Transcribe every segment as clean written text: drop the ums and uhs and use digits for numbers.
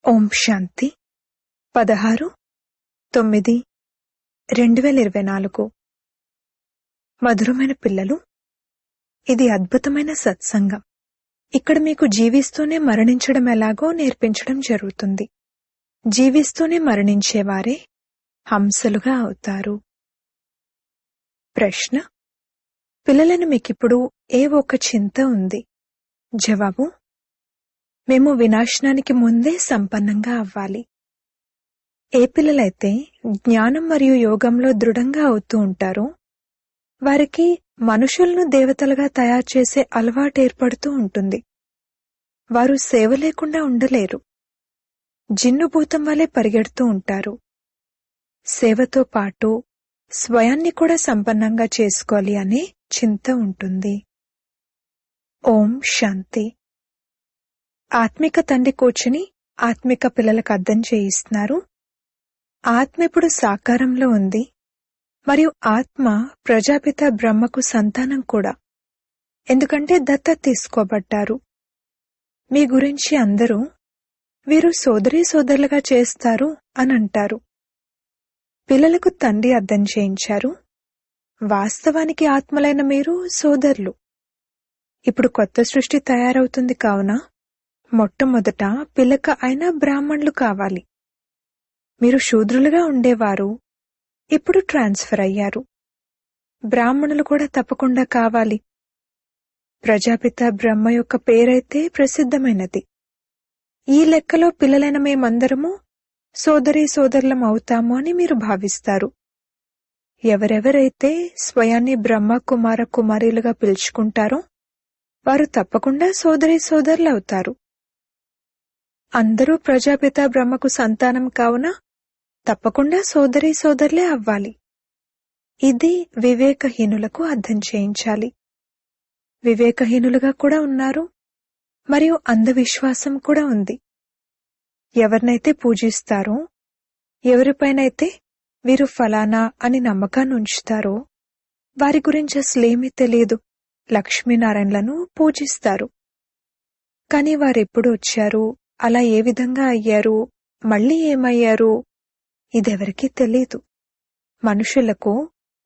ఓం శాంతి 16/9/2024 మధురమైన పిల్లలు, ఇది అద్భుతమైన సత్సంగం. ఇక్కడ మీకు జీవిస్తూనే మరణించడం ఎలాగో నేర్పించడం జరుగుతుంది. జీవిస్తూనే మరణించేవారే హంసలుగా అవుతారు. ప్రశ్న: పిల్లలను మీకిప్పుడు ఏ ఒక్క చింత ఉంది? జవాబు: మేము వినాశనానికి ముందే సంపన్నంగా అవ్వాలి. ఏ పిల్లలైతే జ్ఞానం మరియు యోగంలో దృఢంగా అవుతూ ఉంటారో వారికి మనుషులను దేవతలుగా తయారు చేసే అలవాటు ఏర్పడుతూ ఉంటుంది. వారు సేవ లేకుండా ఉండలేరు. జిన్నుభూతం వలె పరిగెడుతూ ఉంటారు. సేవతో పాటు స్వయాన్ని కూడా సంపన్నంగా చేసుకోవాలి అనే చింత ఉంటుంది. ఓం శాంతి. ఆత్మిక తండ్రి కూర్చుని ఆత్మిక పిల్లలకు అర్థం చేయిస్తున్నారు. ఆత్మ ఇప్పుడు సాకారంలో ఉంది మరియు ఆత్మ ప్రజాపిత బ్రహ్మకు సంతానం కూడా, ఎందుకంటే దత్తత తీసుకోబడ్డారు. మీ గురించి అందరూ వీరు సోదరీ సోదరులుగా చేస్తారు అని అంటారు. పిల్లలకు తండ్రి అర్థం చేయించారు, వాస్తవానికి ఆత్మలైన మీరు సోదరులు. ఇప్పుడు కొత్త సృష్టి తయారవుతుంది కావున మొట్టమొదట పిలక అయిన బ్రాహ్మణులు కావాలి. మీరు శూద్రులుగా ఉండేవారు, ఇప్పుడు ట్రాన్స్ఫర్ అయ్యారు. బ్రాహ్మణులు కూడా తప్పకుండా కావాలి. ప్రజాపిత బ్రహ్మ యొక్క పేరైతే ప్రసిద్ధమైనది. ఈ లెక్కలో పిల్లలైన మేమందరము సోదరీ సోదరులం అవుతాము అని మీరు భావిస్తారు. ఎవరెవరైతే స్వయాన్ని బ్రహ్మ కుమార కుమారీలుగా పిలుచుకుంటారో వారు తప్పకుండా సోదరీ సోదరులు అవుతారు. అందరూ ప్రజాపిత బ్రహ్మకు సంతానం కావున తప్పకుండా సోదరీ సోదరులే అవ్వాలి. ఇది వివేకహీనులకు అర్థం చేయించాలి. వివేకహీనులుగా కూడా ఉన్నారు మరియు అంధవిశ్వాసం కూడా ఉంది. ఎవరినైతే పూజిస్తారో, ఎవరిపైనైతే వీరు ఫలానా అని నమ్మకాన్ని ఉంచుతారో వారి గురించి అసలేమీ తెలియదు. లక్ష్మీనారాయణలను పూజిస్తారు. కాని వారెప్పుడు వచ్చారు, అలా ఏ విధంగా అయ్యారు, మళ్ళీ ఏమయ్యారు, ఇదెవరికీ తెలీదు. మనుషులకు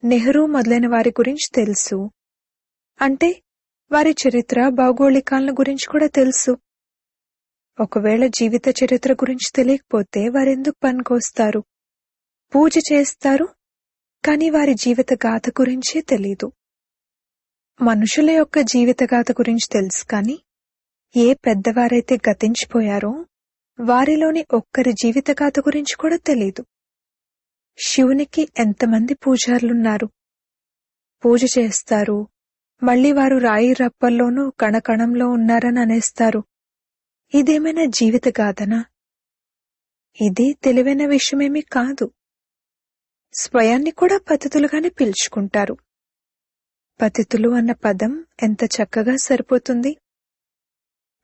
నెహ్రూ మొదలైన వారి గురించి తెలుసు, అంటే వారి చరిత్ర భౌగోళికాలను గురించి కూడా తెలుసు. ఒకవేళ జీవిత చరిత్ర గురించి తెలియకపోతే వారెందుకు పనికొస్తారు? పూజ చేస్తారు, కాని వారి జీవిత గాథ గురించే తెలీదు. మనుషుల యొక్క జీవిత గాథ గురించి తెలుసు, కాని ఏ పెద్దవారైతే గతించిపోయారో వారిలోని ఒక్కరి జీవిత గాథ గురించి కూడా తెలీదు. శివునికి ఎంతమంది పూజారులున్నారు. పూజ చేస్తారు, మళ్లీ వారు రాయి రప్పల్లోనూ కణకణంలో ఉన్నారని అనేస్తారు. ఇదేమైనా జీవిత గాథనా? ఇది తెలివైన విషయమేమీ కాదు. స్వయాన్ని కూడా పతితులుగానే పిలుచుకుంటారు. పతితులు అన్న పదం ఎంత చక్కగా సరిపోతుంది.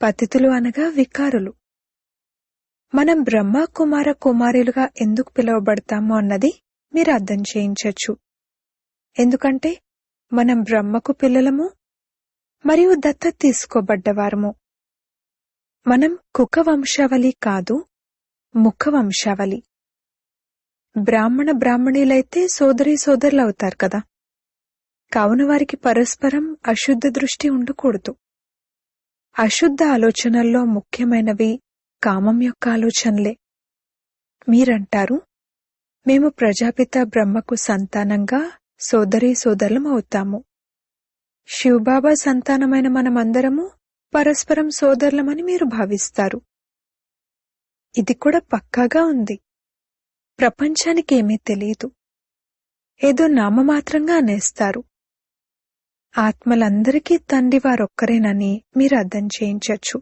పతితులు అనగా వికారులు. మనం బ్రహ్మ కుమార కుమారులుగా ఎందుకు పిలువబడతామో అన్నది మీరు అర్థం చేయించచ్చు. ఎందుకంటే మనం బ్రహ్మకు పిల్లలము మరియు దత్తత తీసుకోబడ్డవారము. మనం కుక వంశావళి కాదు, ముఖ వంశావళి. బ్రాహ్మణ బ్రాహ్మణీలైతే సోదరీ సోదరులు అవుతారు కదా. కావున వారికి పరస్పరం అశుద్ధ దృష్టి ఉండకూడదు. అశుద్ధ ఆలోచనల్లో ముఖ్యమైనవి కామం యొక్క ఆలోచనలే. మీరంటారు, మేము ప్రజాపిత బ్రహ్మకు సంతానంగా సోదరీ సోదరులం అవుతాము. శివబాబా సంతానమైన మనమందరము పరస్పరం సోదరులమని మీరు భావిస్తారు. ఇది కూడా పక్కాగా ఉంది. ప్రపంచానికి ఏమీ తెలీదు. ఏదో నామమాత్రంగా అనేస్తారు. ఆత్మలందరికీ తండ్రి వారొక్కరేనని మీరు అర్థం చేయించచ్చు.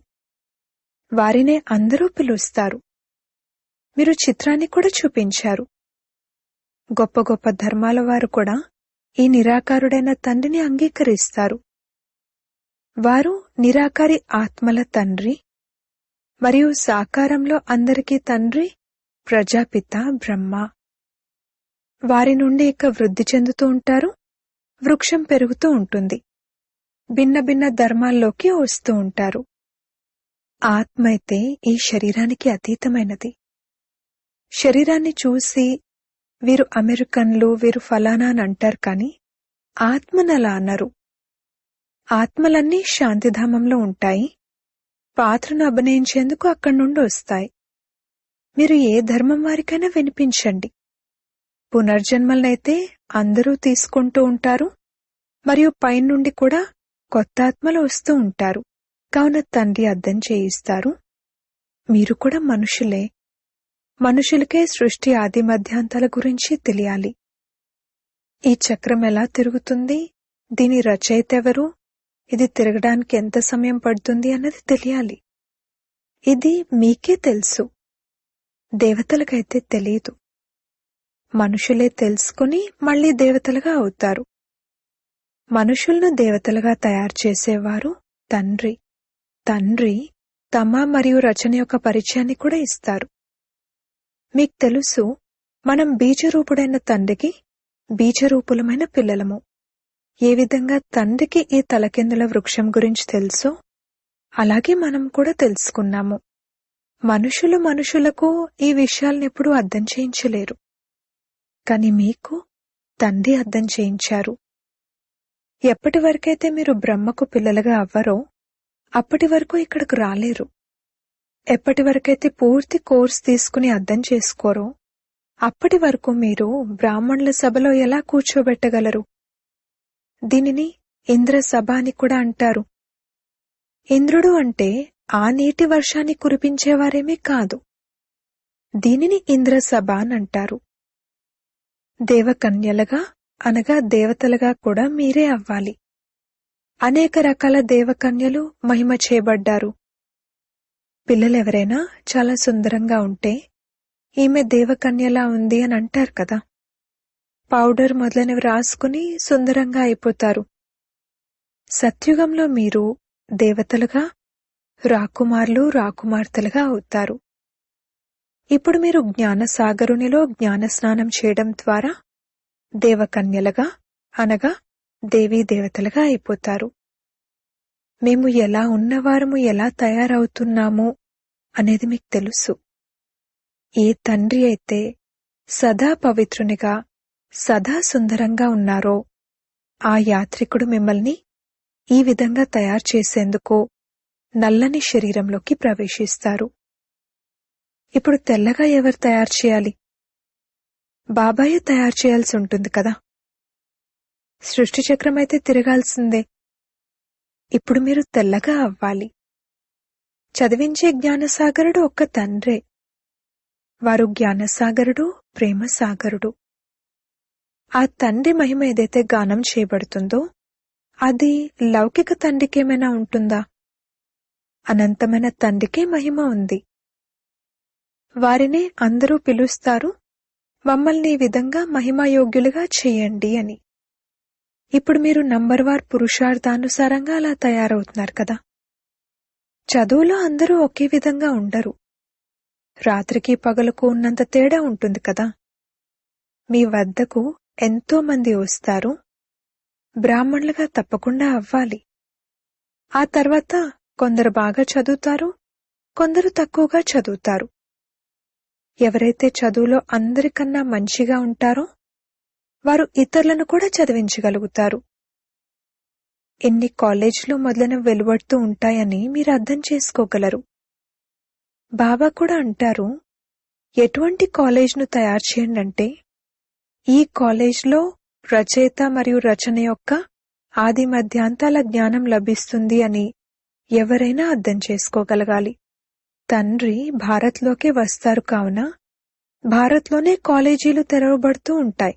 వారినే అందరూ పిలుస్తారు. మీరు చిత్రాన్ని కూడా చూపించారు. గొప్ప గొప్ప ధర్మాల వారు కూడా ఈ నిరాకారుడైన తండ్రిని అంగీకరిస్తారు. వారు నిరాకారి ఆత్మల తండ్రి మరియు సాకారంలో అందరికీ తండ్రి ప్రజాపిత బ్రహ్మ. వారి నుండి ఇక వృద్ధి చెందుతూ ఉంటారు. వృక్షం పెరుగుతూ ఉంటుంది. భిన్న భిన్న ధర్మాల్లోకి వస్తూ ఉంటారు. ఆత్మ అయితే ఈ శరీరానికి అతీతమైనది. శరీరాన్ని చూసి వీరు అమెరికన్లు, వీరు ఫలానా అని అంటారు కాని ఆత్మనలా అన్నారు. ఆత్మలన్నీ శాంతిధామంలో ఉంటాయి. పాత్రను అభినయించేందుకు అక్కడి నుండి వస్తాయి. మీరు ఏ ధర్మం వారికైనా వినిపించండి. పునర్జన్మలనైతే అందరూ తీసుకుంటూ ఉంటారు, మరియు పైనుండి కూడా కొత్త ఆత్మలు వస్తూ ఉంటారు. కావున తండ్రి అర్థం చేయిస్తారు, మీరు కూడా మనుషులే. మనుషులకే సృష్టి ఆది మధ్యాంతాల గురించి తెలియాలి. ఈ చక్రం ఎలా తిరుగుతుంది, దీని రచయిత ఎవరు, ఇది తిరగడానికి ఎంత సమయం పడుతుంది అన్నది తెలియాలి. ఇది మీకే తెలుసు, దేవతలకైతే తెలియదు. మనుషులే తెలుసుకుని మళ్లీ దేవతలుగా అవుతారు. మనుషులను దేవతలుగా తయారు చేసేవారు తండ్రి. తండ్రి తమ మరియు రచన యొక్క పరిచయాన్ని కూడా ఇస్తారు. మీకు తెలుసు, మనం బీజరూపుడైన తండ్రికి బీజరూపులమైన పిల్లలము. ఏ విధంగా తండ్రికి ఈ తలకిందుల వృక్షం గురించి తెలుసో అలాగే మనం కూడా తెలుసుకున్నాము. మనుషులు మనుషులకు ఈ విషయాలనెప్పుడూ అర్థం చేయించలేరు, కాని మీకు తండ్రి అర్థం చేయించారు. ఎప్పటి వరకైతే మీరు బ్రహ్మకు పిల్లలుగా అవ్వరో అప్పటి వరకు ఇక్కడకు రాలేరు. ఎప్పటి వరకైతే పూర్తి కోర్స్ తీసుకుని అర్థం చేసుకోరో అప్పటి వరకు మీరు బ్రాహ్మణుల సభలో ఎలా కూర్చోబెట్టగలరు? దీనిని ఇంద్ర సభ అని కూడా అంటారు. ఇంద్రుడు అంటే ఆ నీటి వర్షాన్ని కురిపించేవారేమీ కాదు. దీనిని ఇంద్ర సభ అని అంటారు. దేవకన్యలుగా అనగా దేవతలుగా కూడా మీరే అవ్వాలి. అనేక రకాల దేవకన్యలు మహిమ చేయబడ్డారు. పిల్లలెవరైనా చాలా సుందరంగా ఉంటే ఈమె దేవకన్యలా ఉంది అని అంటారు కదా. పౌడర్ మొదలైనవి రాసుకుని సుందరంగా అయిపోతారు. సత్యుగంలో మీరు దేవతలుగా, రాకుమారులు రాకుమార్తెలుగా అవుతారు. ఇప్పుడు మీరు జ్ఞానసాగరునిలో జ్ఞానస్నానం చేయడం ద్వారా దేవకన్యలుగా అనగా దేవీ దేవతలుగా అయిపోతారు. మేము ఎలా ఉన్నవారము ఎలా తయారవుతున్నాము అనేది మీకు తెలుసు. ఏ తండ్రి అయితే సదా పవిత్రునిగా సదా సుందరంగా ఉన్నారో ఆ యాత్రికుడు మిమ్మల్ని ఈ విధంగా తయారు చేసేందుకు నల్లని శరీరంలోకి ప్రవేశిస్తారు. ఇప్పుడు తెల్లగా ఎవరు తయారు చేయాలి? బాబాయే తయారు చేయాల్సి ఉంటుంది కదా. సృష్టి చక్రమైతే తిరగాల్సిందే. ఇప్పుడు మీరు తెల్లగా అవ్వాలి. చదివించే జ్ఞానసాగరుడు ఒక్క తండ్రే. వారు జ్ఞానసాగరుడు, ప్రేమసాగరుడు. ఆ తండ్రి మహిమ ఏదైతే గానం చేయబడుతుందో అది లౌకిక తండ్రికేమైనా ఉంటుందా? అనంతమైన తండ్రికే మహిమ ఉంది. వారినే అందరూ పిలుస్తారు, మమ్మల్ని ఈ విధంగా మహిమాయోగ్యులుగా చెయ్యండి అని. ఇప్పుడు మీరు నంబర్వార్ పురుషార్థానుసారంగా అలా తయారవుతున్నారు కదా. చదువులో అందరూ ఒకే విధంగా ఉండరు. రాత్రికి పగలకు ఉన్నంత తేడా ఉంటుంది కదా. మీ వద్దకు ఎంతో మంది వస్తారు. బ్రాహ్మణులుగా తప్పకుండా అవ్వాలి. ఆ తర్వాత కొందరు బాగా చదువుతారు, కొందరు తక్కువగా చదువుతారు. ఎవరైతే చదువులో అందరికన్నా మంచిగా ఉంటారో వారు ఇతరులను కూడా చదివించగలుగుతారు. ఎన్ని కాలేజీలు మొదలైనవి వెలువడుతూ ఉంటాయని మీరు అర్థం చేసుకోగలరు. బాబా కూడా అంటారు, ఎటువంటి కాలేజ్ను తయారు చేయండి, ఈ కాలేజ్లో రచయిత మరియు రచన యొక్క ఆది మధ్యాంతాల జ్ఞానం లభిస్తుంది అని ఎవరైనా అర్థం చేసుకోగలగాలి. తండ్రి భారత్లోకే వస్తారు కావున భారత్లోనే కాలేజీలు తెరవబడుతూ ఉంటాయి.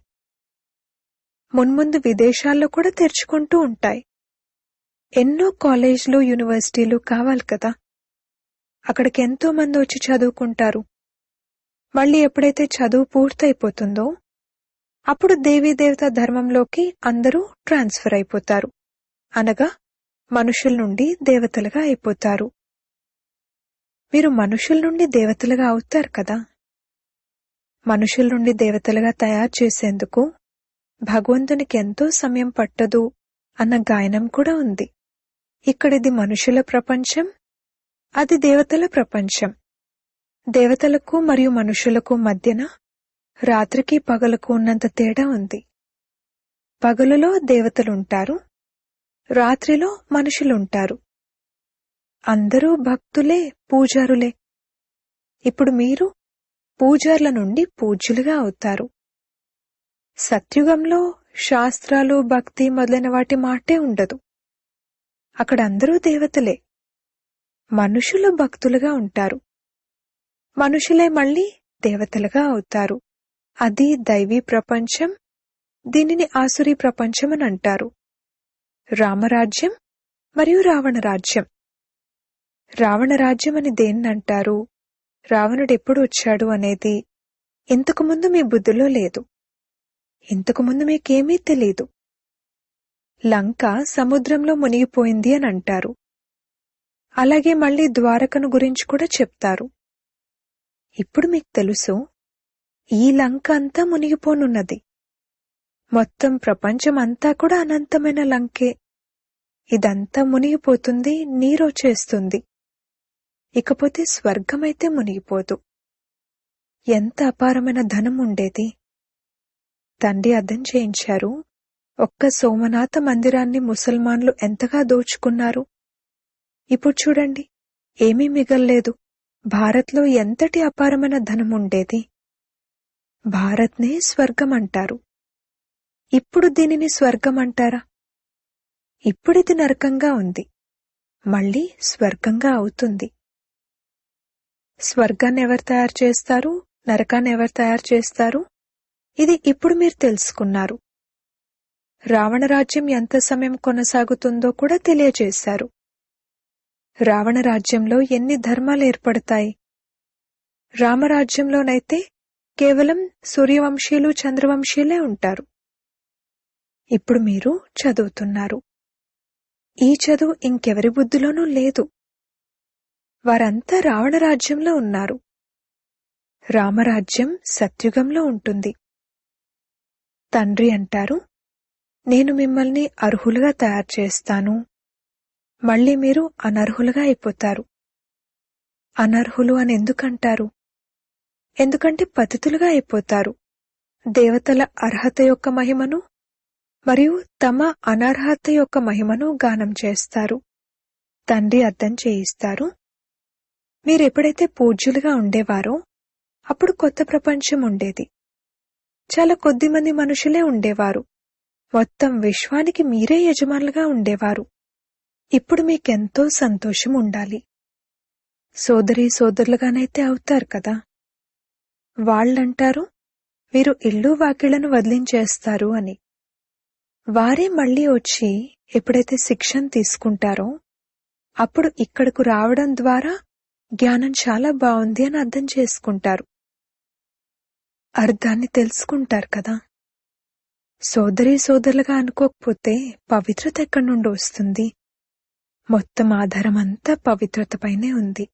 మున్ముందు విదేశాల్లో కూడా తెరుచుకుంటూ ఉంటాయి. ఎన్నో కాలేజీలు యూనివర్సిటీలు కావాలి కదా. అక్కడికి ఎంతో మంది వచ్చి చదువుకుంటారు. మళ్ళీ ఎప్పుడైతే చదువు పూర్తయిపోతుందో అప్పుడు దేవీదేవత ధర్మంలోకి అందరూ ట్రాన్స్ఫర్ అయిపోతారు. అనగా మనుషుల నుండి దేవతలుగా అయిపోతారు. మీరు మనుషుల నుండి దేవతలుగా అవుతారు కదా. మనుషుల నుండి దేవతలుగా తయారు చేసేందుకు భగవంతునికి ఎంతో సమయం పట్టదు అన్న గాయనం కూడా ఉంది. ఇక్కడిది మనుషుల ప్రపంచం, అది దేవతల ప్రపంచం. దేవతలకు మరియు మనుషులకు మధ్యన రాత్రికి పగలకు ఉన్నంత తేడా ఉంది. పగలులో దేవతలుంటారు, రాత్రిలో మనుషులుంటారు. అందరూ భక్తులే, పూజారులే. ఇప్పుడు మీరు పూజార్ల నుండి పూజ్యులుగా అవుతారు. సత్యుగంలో శాస్త్రాలు, భక్తి మొదలైన వాటి మాటే ఉండదు. అక్కడ అందరూ దేవతలే. మనుషులు భక్తులుగా ఉంటారు, మనుషులే మళ్ళీ దేవతలుగా అవుతారు. అది దైవీ ప్రపంచం. దీనిని ఆసురీ ప్రపంచం అని అంటారు. రామరాజ్యం మరియు రావణ రాజ్యం. రావణ రాజ్యం అని దేన్నంటారు, రావణుడెప్పుడు వచ్చాడు అనేది ఇంతకుముందు మీ బుద్ధిలో లేదు. ఇంతకుముందు మీకేమీ తెలీదు. లంక సముద్రంలో మునిగిపోయింది అని అంటారు. అలాగే మళ్ళీ ద్వారకను గురించి కూడా చెప్తారు. ఇప్పుడు మీకు తెలుసు, ఈ లంక అంతా మునిగిపోనున్నది. మొత్తం ప్రపంచమంతా కూడా అనంతమైన లంకే. ఇదంతా మునిగిపోతుంది, నీరొచ్చేస్తుంది. ఇకపోతే స్వర్గమైతే మునిగిపోదు. ఎంత అపారమైన ధనం ఉండేది. తండ్రి అర్థం చేయించారు, ఒక్క సోమనాథ మందిరాన్ని ముసల్మాన్లు ఎంతగా దోచుకున్నారు. ఇప్పుడు చూడండి, ఏమీ మిగల్లేదు. భారత్లో ఎంతటి అపారమైన ధనం ఉండేది. భారత్నే స్వర్గమంటారు. ఇప్పుడు దీనిని స్వర్గమంటారా? ఇప్పుడిది నరకంగా ఉంది, మళ్ళీ స్వర్గంగా అవుతుంది. స్వర్గాన్ని ఎవరు తయారు చేస్తారు, నరకాన్ని ఎవరు తయారు చేస్తారు? ఇది ఇప్పుడు మీరు తెలుసుకున్నారు. రావణరాజ్యం ఎంత సమయం కొనసాగుతుందో కూడా తెలియజేశారు. రావణరాజ్యంలో ఎన్ని ధర్మాలు ఏర్పడతాయి. రామరాజ్యంలోనైతే కేవలం సూర్యవంశీయులు, చంద్రవంశీయులే ఉంటారు. ఇప్పుడు మీరు చదువుతున్నారు. ఈ చదువు ఇంకెవరి బుద్ధిలోనూ లేదు. వారంతా రావణరాజ్యంలో ఉన్నారు. రామరాజ్యం సత్యుగంలో ఉంటుంది. తండ్రి అంటారు, నేను మిమ్మల్ని అర్హులుగా తయారు చేస్తాను, మళ్ళీ మీరు అనర్హులుగా అయిపోతారు. అనర్హులు అని ఎందుకంటారు? ఎందుకంటే పతితులుగా అయిపోతారు. దేవతల అర్హత యొక్క మహిమను మరియు తమ అనర్హత యొక్క మహిమను గానం చేస్తారు. తండ్రి అర్థం చేయిస్తారు, మీరెప్పుడైతే పూజ్యులుగా ఉండేవారో అప్పుడు కొత్త ప్రపంచం ఉండేది. చాలా కొద్దిమంది మనుషులే ఉండేవారు. మొత్తం విశ్వానికి మీరే యజమానులుగా ఉండేవారు. ఇప్పుడు మీకెంతో సంతోషం ఉండాలి. సోదరీ సోదరులుగానైతే అవుతారు కదా. వాళ్ళంటారు, మీరు ఇల్లు వాకిళ్లను వదిలించేస్తారు అని. వారే మళ్లీ వచ్చి ఎప్పుడైతే శిక్షణ తీసుకుంటారో అప్పుడు ఇక్కడకు రావడం ద్వారా జ్ఞానం చాలా బాగుంది అని అర్థం చేసుకుంటారు. అర్థాన్ని తెలుసుకుంటారు కదా. సోదరీ సోదరులుగా అనుకోకపోతే పవిత్రత ఎక్కడి నుండి వస్తుంది? మొత్తం ఆధారమంతా పవిత్రతపైనే ఉంది.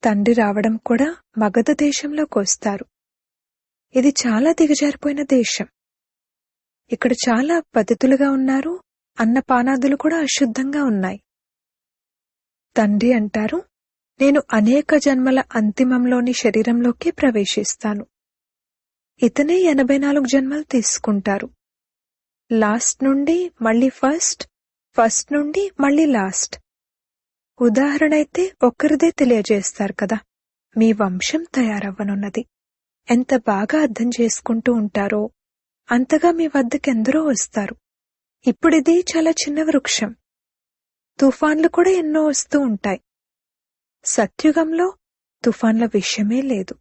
తండ్రి రావడం కూడా మగధ దేశంలోకి వస్తారు. ఇది చాలా దిగజారిపోయిన దేశం. ఇక్కడ చాలా పతితులుగా ఉన్నారు. అన్నపానాదులు కూడా అశుద్ధంగా ఉన్నాయి. తండ్రి అంటారు, నేను అనేక జన్మల అంతిమంలోని శరీరంలోకి ప్రవేశిస్తాను. ఇతనే 84 జన్మలు తీసుకుంటారు. లాస్ట్ నుండి మళ్ళీ ఫస్ట్, ఫస్ట్ నుండి మళ్ళీ లాస్ట్. ఉదాహరణ అయితే ఒక్కరిదే తెలియజేస్తారు కదా. మీ వంశం తయారవ్వనున్నది. ఎంత బాగా అర్థం చేసుకుంటూ ఉంటారో అంతగా మీ వద్దకెందరో వస్తారు. ఇప్పుడిది చాలా చిన్న వృక్షం. తుఫాన్లు కూడా ఎన్నో వస్తూ ఉంటాయి. సత్యుగంలో తుఫాన్ల విషయమే లేదు.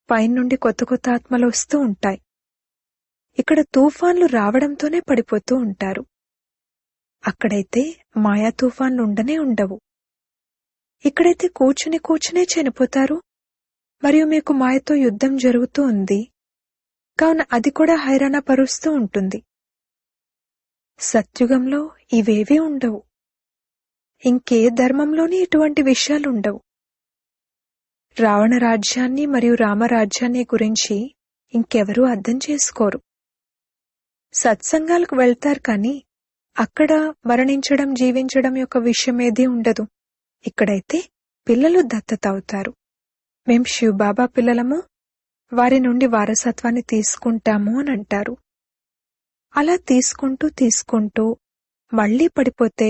పైనుండి కొత్త కొత్త ఆత్మలు వస్తూ ఉంటాయి. ఇక్కడ తుఫాన్లు రావడంతోనే పడిపోతూ ఉంటారు. అక్కడైతే మాయా తుఫాన్లు ఉండనే ఉండవు. ఇక్కడైతే కూర్చుని కూర్చునే చనిపోతారు. మరియు మీకు మాయతో యుద్ధం జరుగుతూ ఉంది, కావున అది కూడా హైరాణ పరుస్తూ ఉంటుంది. సత్యుగంలో ఇవేవీ ఉండవు. ఇంకే ధర్మంలోని ఇటువంటి విషయాలుండవు. రావణ రాజ్యాన్ని మరియు రామరాజ్యాన్ని గురించి ఇంకెవరూ అర్థం చేసుకోరు. సత్సంగాలకు వెళ్తారు కానీ అక్కడ మరణించడం, జీవించడం యొక్క విషయమేదీ ఉండదు. ఇక్కడైతే పిల్లలు దత్తత అవుతారు. మేం శివబాబా పిల్లలము, వారి నుండి వారసత్వాన్ని తీసుకుంటాము అని అంటారు. అలా తీసుకుంటూ తీసుకుంటూ మళ్లీ పడిపోతే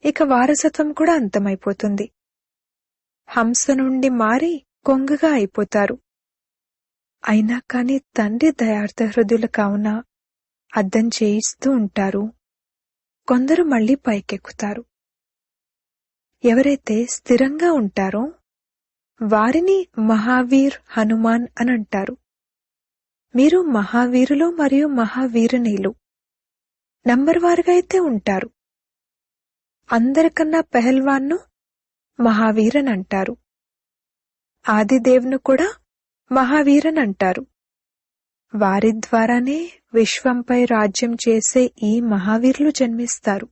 ఇక వారసత్వం కూడా అంతమైపోతుంది. హంస నుండి మారి కొంగగా అయిపోతారు. అయినా కాని తండ్రి దయార్థ హృదయులు కావున అర్థం చేయిస్తూ ఉంటారు. కొందరు మళ్లీ పైకెక్కుతారు. ఎవరైతే స్థిరంగా ఉంటారో వారిని మహావీర్, హనుమాన్ అని అంటారు. మీరు మహావీరులు మరియు మహావీరునీలు నంబర్ వారుగా అయితే ఉంటారు. అందరికన్నా పెహల్వాన్ను మహావీరన్ అంటారు. ఆదిదేవ్ను కూడా మహావీరన్ అంటారు. వారి ద్వారానే విశ్వంపై రాజ్యం చేసే ఈ మహావీరులు జన్మిస్తారు.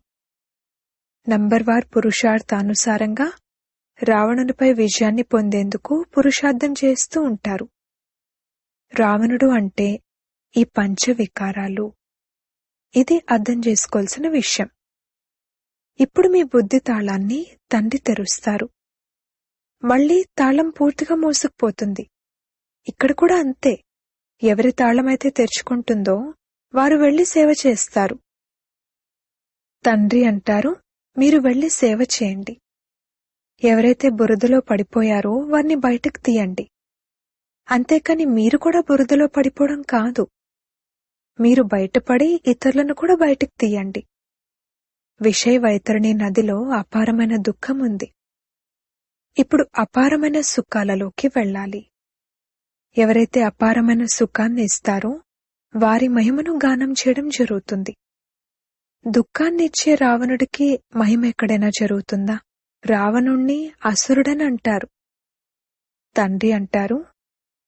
నంబర్వార్ పురుషార్థానుసారంగా రావణునిపై విజయాన్ని పొందేందుకు పురుషార్థం చేస్తూ ఉంటారు. రావణుడు అంటే ఈ పంచవికారాలు. ఇది అర్థం చేసుకోవాల్సిన విషయం. ఇప్పుడు మీ బుద్ధి తాళాన్ని తండ్రి తెరుస్తారు. మళ్లీ తాళం పూర్తిగా మూసుకుపోతుంది. ఇక్కడ కూడా అంతే. ఎవరి తాళమైతే తెరుచుకుంటుందో వారు వెళ్లి సేవ చేస్తారు. తండ్రి అంటారు, మీరు వెళ్లి సేవ చేయండి. ఎవరైతే బురదలో పడిపోయారో వారిని బయటకు తీయండి. అంతేకాని మీరు కూడా బురదలో పడిపోవడం కాదు. మీరు బయటపడి ఇతరులను కూడా బయటకు తీయండి. విషయ వైతరణి నదిలో అపారమైన దుఃఖం ఉంది. ఇప్పుడు అపారమైన సుఖాలలోకి వెళ్ళాలి. ఎవరైతే అపారమైన సుఖాన్ని ఇస్తారో వారి మహిమను గానం చేయడం జరుగుతుంది. దుఃఖాన్నిచ్చే రావణుడికి మహిమ ఎక్కడైనా జరుగుతుందా? రావణుణ్ణి అసురుడని అంటారు. తండ్రి అంటారు,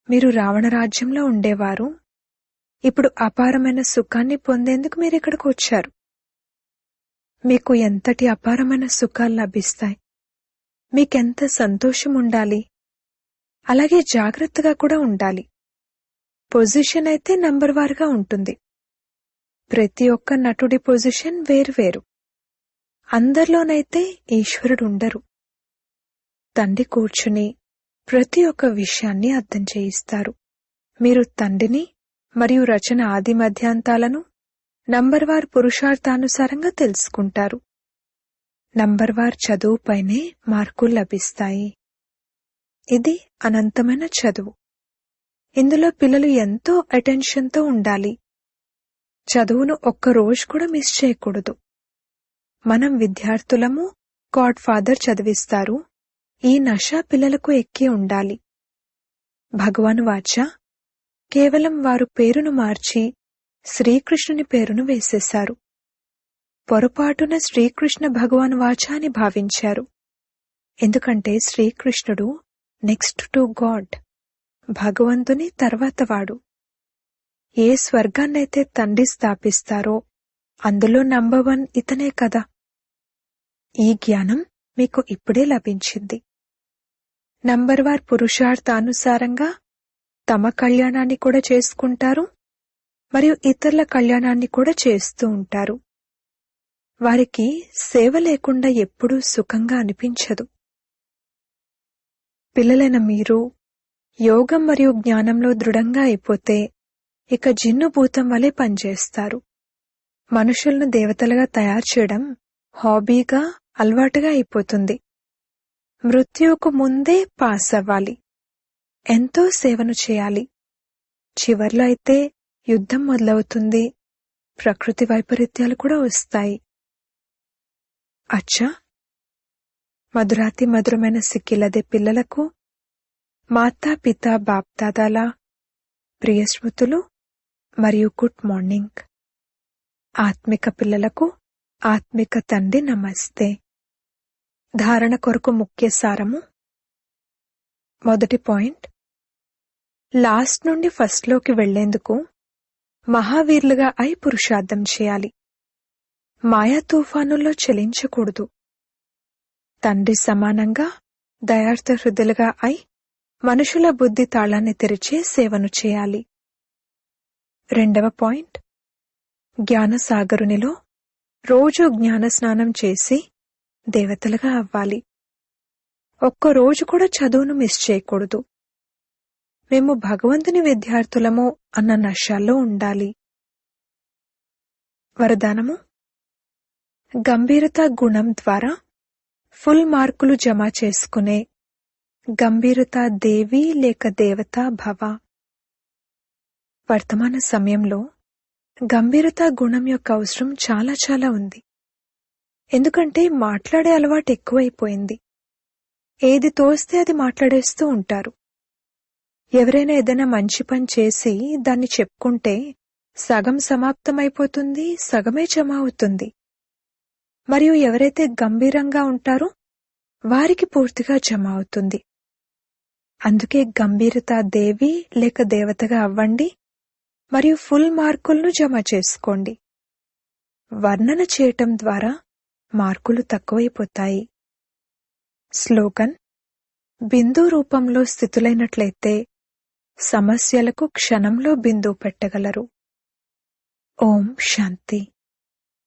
మీరు రావణరాజ్యంలో ఉండేవారు. ఇప్పుడు అపారమైన సుఖాన్ని పొందేందుకు మీరిక్కడికి వచ్చారు. మీకు ఎంతటి అపారమైన సుఖాలు లభిస్తాయి. మీకెంత సంతోషం ఉండాలి. అలాగే జాగ్రత్తగా కూడా ఉండాలి. పొజిషన్ అయితే నంబర్ వారుగా ఉంటుంది. ప్రతి ఒక్క నటుడి పొజిషన్ వేర్వేరు. అందరిలోనైతే ఈశ్వరుడు ఉండరు. తండ్రి కూర్చుని ప్రతి ఒక్క విషయాన్ని అర్థం చేయిస్తారు. మీరు తండ్రిని మరియు రచన ఆది మధ్యాంతాలను నంబర్వార్ పురుషార్థానుసారంగా తెలుసుకుంటారు. నంబర్వార్ చదువుపైనే మార్కులు లభిస్తాయి. ఇది అనంతమైన చదువు. ఇందులో పిల్లలు ఎంతో అటెన్షన్తో ఉండాలి. చదువును ఒక్కరోజు కూడా మిస్ చేయకూడదు. మనం విద్యార్థులము, గాడ్ ఫాదర్ చదివిస్తారు. ఈ నష పిల్లలకు ఎక్కి ఉండాలి. భగవాను వాచ, కేవలం వారు పేరును మార్చి శ్రీకృష్ణుని పేరును వేసేశారు. పొరపాటున శ్రీకృష్ణ భగవాన్ వాచ అని భావించారు. ఎందుకంటే శ్రీకృష్ణుడు నెక్స్ట్ టు గాడ్, భగవంతుని తర్వాత వాడు. ఏ స్వర్గాన్నైతే తండ్రి స్థాపిస్తారో అందులో నంబర్ 1 ఇతనే కదా. ఈ జ్ఞానం మీకు ఇప్పుడే లభించింది. నంబర్వార్ పురుషార్థానుసారంగా తమ కళ్యాణాన్ని కూడా చేసుకుంటారు మరియు ఇతరుల కళ్యాణాన్ని కూడా చేస్తూ ఉంటారు. వారికి సేవ లేకుండా ఎప్పుడూ సుఖంగా అనిపించదు. పిల్లలైన మీరు యోగం మరియు జ్ఞానంలో దృఢంగా అయిపోతే ఇక జిన్ను భూతం వలె పనిచేస్తారు. మనుషులను దేవతలుగా తయారు చేయడం హాబీగా, అలవాటుగా అయిపోతుంది. మృత్యువుకు ముందే పాస్ అవ్వాలి. ఎంతో సేవను చేయాలి. చివర్లో అయితే యుద్ధం మొదలవుతుంది. ప్రకృతి వైపరీత్యాలు కూడా వస్తాయి. అచ్చా, మధురాతి మధురమైన సిక్కిలదే పిల్లలకు మాతా పితా బాప్దాదాల ప్రియ స్మృతులు మరియు గుడ్ మార్నింగ్. ఆత్మిక పిల్లలకు ఆత్మిక తండ్రి నమస్తే. ధారణ కొరకు ముఖ్య సారము. మొదటి పాయింట్, లాస్ట్ నుండి ఫస్ట్లోకి వెళ్లేందుకు మహావీరులుగా అయి పురుషార్థం చేయాలి. మాయా తుఫానుల్లో చలించకూడదు. తండ్రి సమానంగా దయార్థ హృదయులుగా అయి మనుషుల బుద్ధి తాళాన్ని తెరిచే సేవను చేయాలి. రెండవ పాయింట్, జ్ఞానసాగరునిలో రోజూ జ్ఞాన స్నానం చేసి దేవతలుగా అవ్వాలి. ఒక్కరోజు కూడా చదువును మిస్ చేయకూడదు. మేము భగవంతుని విద్యార్థులము అన్న నశాల్లో ఉండాలి. వరదానము: గంభీరత గుణం ద్వారా ఫుల్ మార్కులు జమ చేసుకునే గంభీరత దేవి లేక దేవత భవ. వర్తమాన సమయంలో గంభీరత గుణం యొక్క అవసరం చాలా చాలా ఉంది. ఎందుకంటే మాట్లాడే అలవాటు ఎక్కువైపోయింది. ఏది తోస్తే అది మాట్లాడేస్తూ ఉంటారు. ఎవరైనా ఏదైనా మంచి పని చేసి దాన్ని చెప్పుకుంటే సగం సమాప్తమైపోతుంది, సగమే జమ అవుతుంది. మరియు ఎవరైతే గంభీరంగా ఉంటారో వారికి పూర్తిగా జమ అవుతుంది. అందుకే గంభీరత దేవి లేక దేవతగా అవ్వండి మరియు ఫుల్ మార్కులను జమ చేసుకోండి. వర్ణన చేయటం ద్వారా మార్కులు తక్కువైపోతాయి. స్లోగన్: బిందు రూపంలో స్థితులైనట్లయితే సమస్యలకు క్షణంలో బిందువు పెట్టగలరు. ఓం శాంతి.